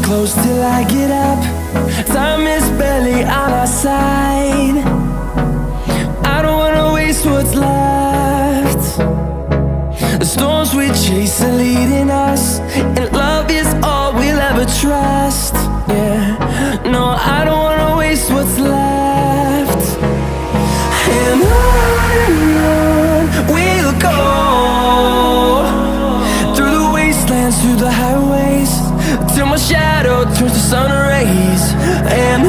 close till I get up. Time is barely on our side. I don't wanna waste what's left. The storms we chase are leading us, and love is all we'll ever trust. Yeah, no, I don't wanna waste what's left. And on we'll go, through the wastelands, through the highways, till my shadow turns to sun rays. And